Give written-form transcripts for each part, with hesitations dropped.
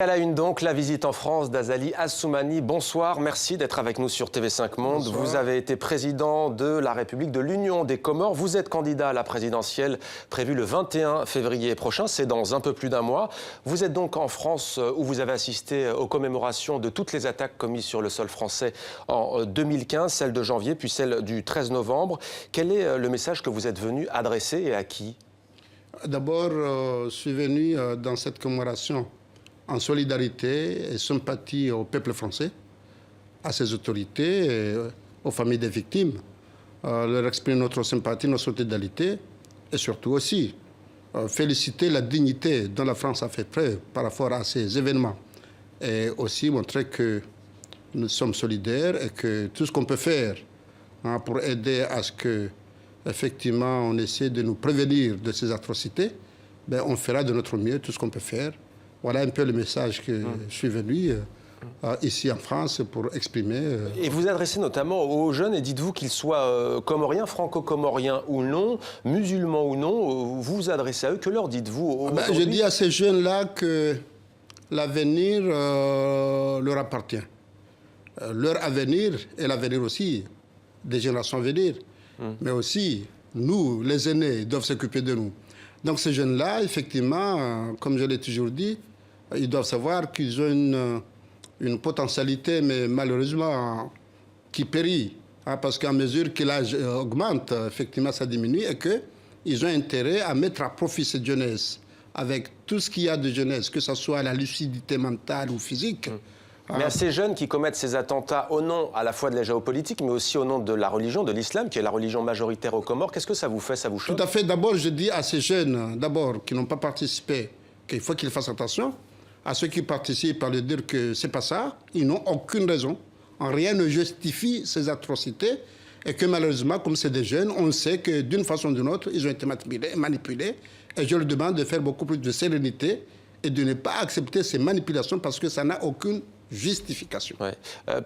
À la une donc, la visite en France d'Azali Assoumani. Bonsoir, merci d'être avec nous sur TV5 Monde. Bonsoir. Vous avez été président de la République de l'Union des Comores. Vous êtes candidat à la présidentielle prévue le 21 février prochain, c'est dans un peu plus d'un mois. Vous êtes donc en France où vous avez assisté aux commémorations de toutes les attaques commises sur le sol français en 2015, celle de janvier puis celle du 13 novembre. Quel est le message que vous êtes venu adresser et à qui? D'abord, je suis venu dans cette commémoration en solidarité et sympathie au peuple français, à ses autorités et aux familles des victimes, leur exprimer notre sympathie, notre solidarité et surtout aussi féliciter la dignité dont la France a fait preuve par rapport à ces événements et aussi montrer que nous sommes solidaires et que tout ce qu'on peut faire pour aider à ce que, effectivement, on essaie de nous prévenir de ces atrocités, ben, on fera de notre mieux tout ce qu'on peut faire. Voilà un peu le message que je suis venu ici en France pour exprimer. Et vous adressez notamment aux jeunes et dites-vous qu'ils soient comoriens, franco-comoriens ou non, musulmans ou non, vous vous adressez à eux, que leur dites-vous? Je dis à ces jeunes-là que l'avenir leur appartient. Leur avenir et l'avenir aussi des générations à venir. Mais aussi, nous, les aînés, doivent s'occuper de nous. Donc ces jeunes-là, effectivement, comme je l'ai toujours dit, ils doivent savoir qu'ils ont une potentialité, mais malheureusement, qui périt. Parce qu'à mesure que l'âge augmente, effectivement, ça diminue et qu'ils ont intérêt à mettre à profit cette jeunesse avec tout ce qu'il y a de jeunesse, que ce soit la lucidité mentale ou physique. Mais à ces jeunes qui commettent ces attentats au nom à la fois de la géopolitique, mais aussi au nom de la religion, de l'islam, qui est la religion majoritaire aux Comores, qu'est-ce que ça vous fait, ça vous choque? Tout à fait. D'abord, je dis à ces jeunes, d'abord, qui n'ont pas participé, qu'il faut qu'ils fassent attention. À ceux qui participent, à leur dire que c'est pas ça. Ils n'ont aucune raison. En rien ne justifie ces atrocités. Et que malheureusement, comme c'est des jeunes, on sait que d'une façon ou d'une autre, ils ont été manipulés. Et je leur demande de faire beaucoup plus de sérénité et de ne pas accepter ces manipulations parce que ça n'a aucune justification. Ouais.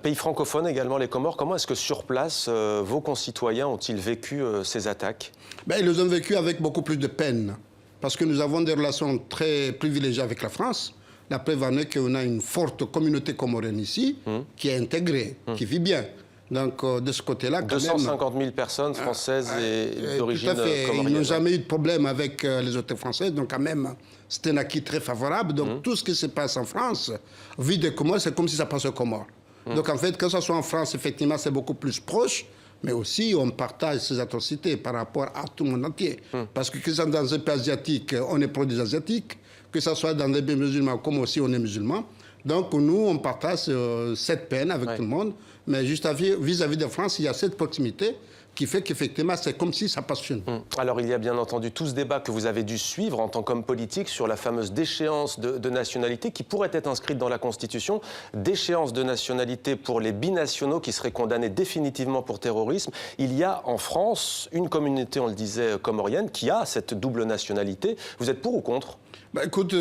Pays francophone également, les Comores, comment est-ce que sur place, vos concitoyens ont-ils vécu ces attaques? Ben, ils les ont vécu avec beaucoup plus de peine, parce que nous avons des relations très privilégiées avec la France. La preuve en est qu'on a une forte communauté comorienne ici, qui est intégrée, qui vit bien. Donc, de ce côté-là, 250 000 personnes françaises et d'origine comorienne. Ils n'ont jamais eu de problème avec les autorités françaises, donc quand même, c'est un acquis très favorable. Donc, tout ce qui se passe en France, vu des Comores, c'est comme si ça passait aux Comores. Donc, en fait, que ce soit en France, effectivement, c'est beaucoup plus proche, mais aussi, on partage ces atrocités par rapport à tout le monde entier. Parce que ce soit dans un pays asiatique, on est pro des Asiatiques, que ce soit dans des pays musulmans, comme aussi on est musulmans. Donc, nous, on partage cette peine avec tout le monde. Mais juste vis-à-vis de France, il y a cette proximité qui fait qu'effectivement, c'est comme si ça passe chez nous. Alors, il y a bien entendu tout ce débat que vous avez dû suivre en tant qu'homme politique sur la fameuse déchéance de nationalité qui pourrait être inscrite dans la Constitution. Déchéance de nationalité pour les binationaux qui seraient condamnés définitivement pour terrorisme. Il y a en France une communauté, on le disait, comorienne, qui a cette double nationalité. Vous êtes pour ou contre? Ben, écoute,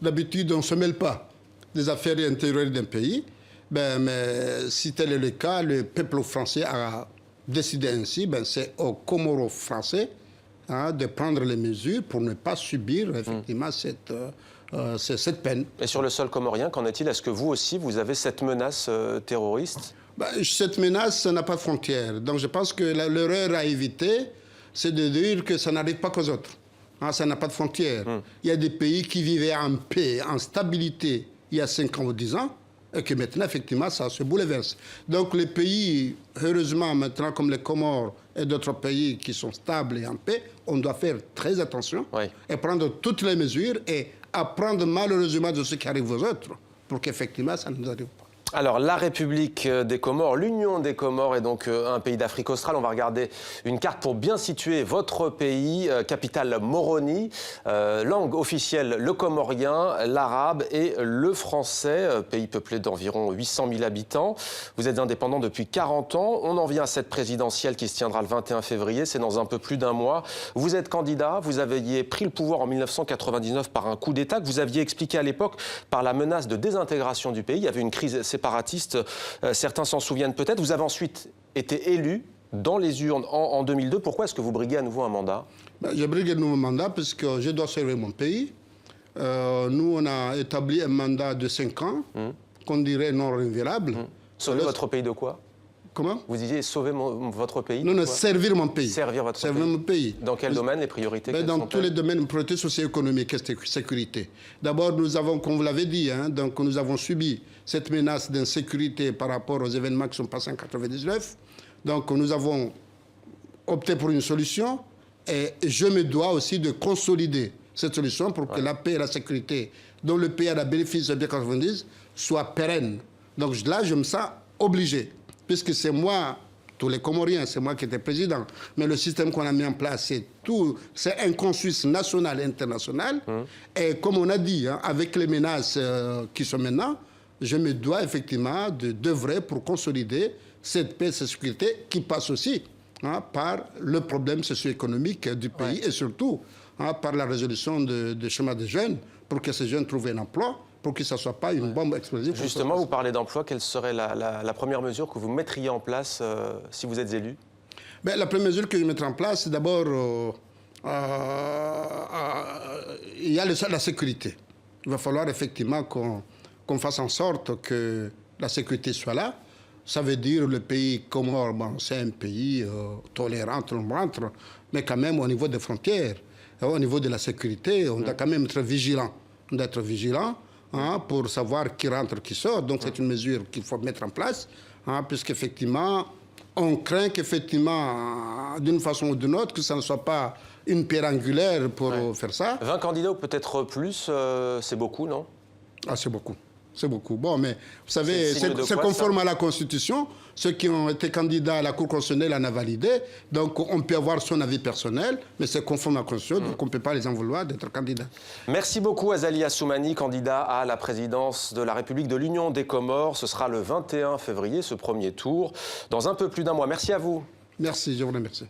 d'habitude, on ne se mêle pas des affaires intérieures d'un pays. Ben, mais si tel est le cas, le peuple français a décidé ainsi. Ben, c'est aux Comores français de prendre les mesures pour ne pas subir effectivement cette peine. Et sur le sol comorien, qu'en est-il? Est-ce que vous aussi, vous avez cette menace terroriste? Ben, cette menace, ça n'a pas de frontières. Donc je pense que l'erreur à éviter, c'est de dire que ça n'arrive pas qu'aux autres. Ça n'a pas de frontières. Il y a des pays qui vivaient en paix, en stabilité, il y a 5 ans ou 10 ans, et que maintenant, effectivement, ça se bouleverse. Donc les pays, heureusement, maintenant, comme les Comores et d'autres pays qui sont stables et en paix, on doit faire très attention et prendre toutes les mesures et apprendre malheureusement de ce qui arrive aux autres pour qu'effectivement, ça ne nous arrive pas. Alors, la République des Comores, l'Union des Comores est donc un pays d'Afrique australe. On va regarder une carte pour bien situer votre pays, capitale Moroni, langue officielle le comorien, l'arabe et le français, pays peuplé d'environ 800 000 habitants. Vous êtes indépendant depuis 40 ans. On en vient à cette présidentielle qui se tiendra le 21 février, c'est dans un peu plus d'un mois. Vous êtes candidat, vous aviez pris le pouvoir en 1999 par un coup d'État que vous aviez expliqué à l'époque par la menace de désintégration du pays. Il y avait une crise séparatiste, certains s'en souviennent peut-être. Vous avez ensuite été élu dans les urnes en 2002. Pourquoi est-ce que vous briguez à nouveau un mandat? Je brigue un nouveau mandat parce que je dois servir mon pays. Nous, on a établi un mandat de 5 ans, qu'on dirait non renouvelable. Sauver votre pays de quoi? Comment? Vous disiez sauver votre pays? Non, non, servir mon pays. Servir votre Servir pays. mon pays. Dans quel domaine, les priorités? Dans tous les domaines, priorités socio-économiques et sécurité. D'abord, nous avons, comme vous l'avez dit, donc nous avons subi cette menace d'insécurité par rapport aux événements qui sont passés en 1999. Donc, nous avons opté pour une solution et je me dois aussi de consolider cette solution pour que la paix et la sécurité dont le pays a la bénéfice de 1990 soient pérennes. Donc là, je me sens obligé, puisque c'est moi, tous les Comoriens, c'est moi qui étais président, mais le système qu'on a mis en place, c'est un consensus national et international. Et comme on a dit, avec les menaces qui sont maintenant, je me dois effectivement d'œuvrer pour consolider cette paix et cette sécurité qui passe aussi par le problème socio-économique du pays et surtout par la résolution du chemin des jeunes pour que ces jeunes trouvent un emploi, pour que ça ne soit pas une bombe explosive. Justement, vous parlez d'emploi. Quelle serait la première mesure que vous mettriez en place si vous êtes élu? La première mesure que je mettrai en place, c'est d'abord, il y a la sécurité. Il va falloir effectivement qu'on fasse en sorte que la sécurité soit là. Ça veut dire le pays Comores, c'est un pays tolérant, mais quand même au niveau des frontières, au niveau de la sécurité, on doit quand même être vigilant. On doit être vigilant pour savoir qui rentre, qui sort. Donc c'est une mesure qu'il faut mettre en place, puisqu'effectivement, on craint qu'effectivement, d'une façon ou d'une autre, que ça ne soit pas une pierre angulaire pour faire ça. 20 candidats ou peut-être plus, c'est beaucoup, non? Ah, c'est beaucoup. C'est beaucoup. Bon, mais vous savez, c'est quoi, conforme à la Constitution. Ceux qui ont été candidats à la Cour constitutionnelle en a validé. Donc, on peut avoir son avis personnel, mais c'est conforme à la Constitution, donc on ne peut pas les en vouloir d'être candidats. Merci beaucoup, Azali Assoumani, candidat à la présidence de la République de l'Union des Comores. Ce sera le 21 février, ce premier tour, dans un peu plus d'un mois. Merci à vous. Merci, je vous remercie.